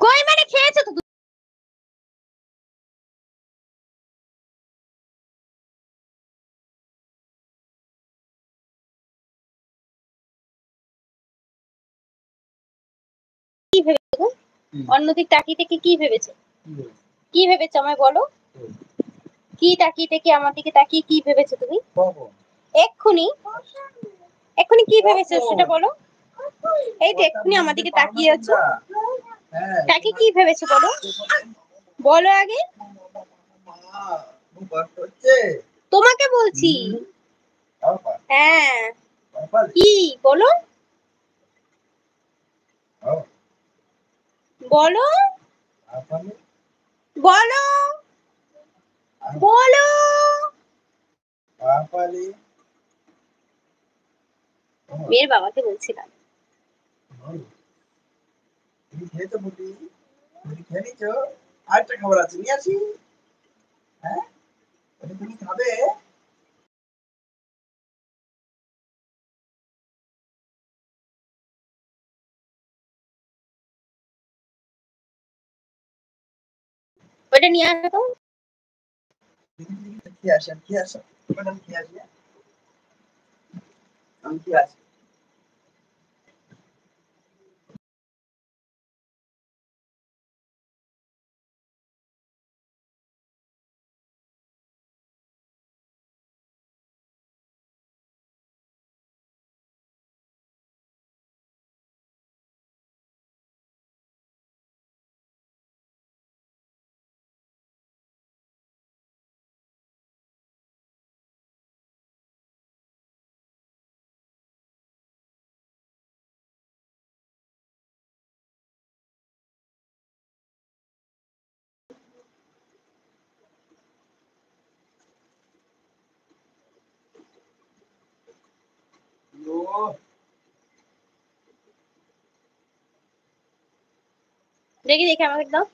কই মানে খেয়েছো তো? কি ভেবেছো? অন্যদিক তাকিয়ে থেকে কি ভেবেছো? কি ভেবেছো আমায় বলো? কি তাকিয়ে থেকে আমার দিকে তাকিয়ে কি ভেবেছো তুমি? এক্ষুনি এক্ষুনি কি ভেবেছো সেটা বলো। এই তো এক্ষুনি আমার দিকে তাকিয়ে আছো, তাকিয়ে কি ভেবেছো বলো, বলো আগে। তোমাকে বলছি। হ্যাঁ কি বলো, বলো বলো বলো। মেয়ের বাবাকে বলছিলাম। আরেকটা খাবার আছে, নিয়ে আসি। হ্যাঁ, তুমি খাবে? ওটা নিয়ে আসো তো। খেয়ে আসি, আমি খেয়ে আসি, আমি খেয়ে আসি, আমি খেয়ে আসি। দেখি দেখি আমাকে দাও।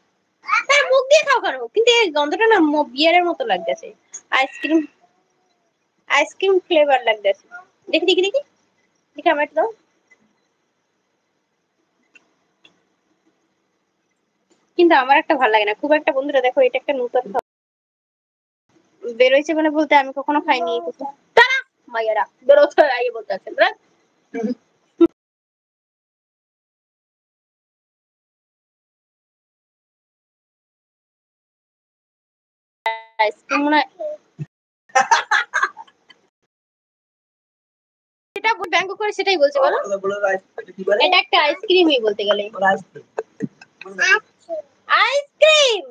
মুখ দিয়ে খাও কেন? কিন্তু এই গন্ধটা না বিয়ারের মতো লাগতেছে। আইসক্রিম, আইসক্রিম ফ্লেভার লাগতেছে। দেখি দেখি দেখি দেখি আমার দাও। কিন্তু আমার একটা ভালো লাগে না খুব একটা। বন্ধুরা দেখো, এটা একটা নতুন বেরোইছে মানে বলতে আমি কখনো খাইনি। তারা মাইয়ারা বেরোতে আগে বলতে আছেন। আইসক্রিম মনে হয় সেটা ব্যঙ্গ করে সেটাই বলছে বলো। এটা একটা আইসক্রিমই বলতে গেলে। আইসক্রিম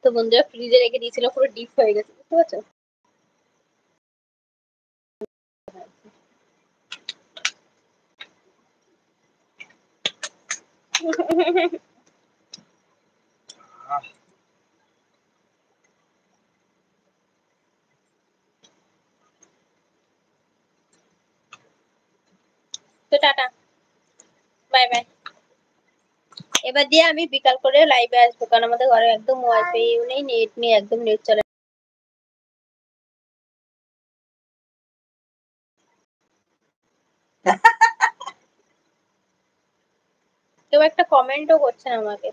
তো বন্ধুরা ফ্রিজে রেখে দিয়েছিল, পুরো ডিপ হয়ে গেছে, বুঝতে পারছো? তো টাটা, বাই বাই। এবার দিয়ে আমি বিকাল করে লাইভে আসবো, কারণ আমাদের ঘরে একদম ওয়াইফাই নেই, নেট নেই, একদম নেট চলে। কেউ একটা কমেন্টও করছেন আমাকে।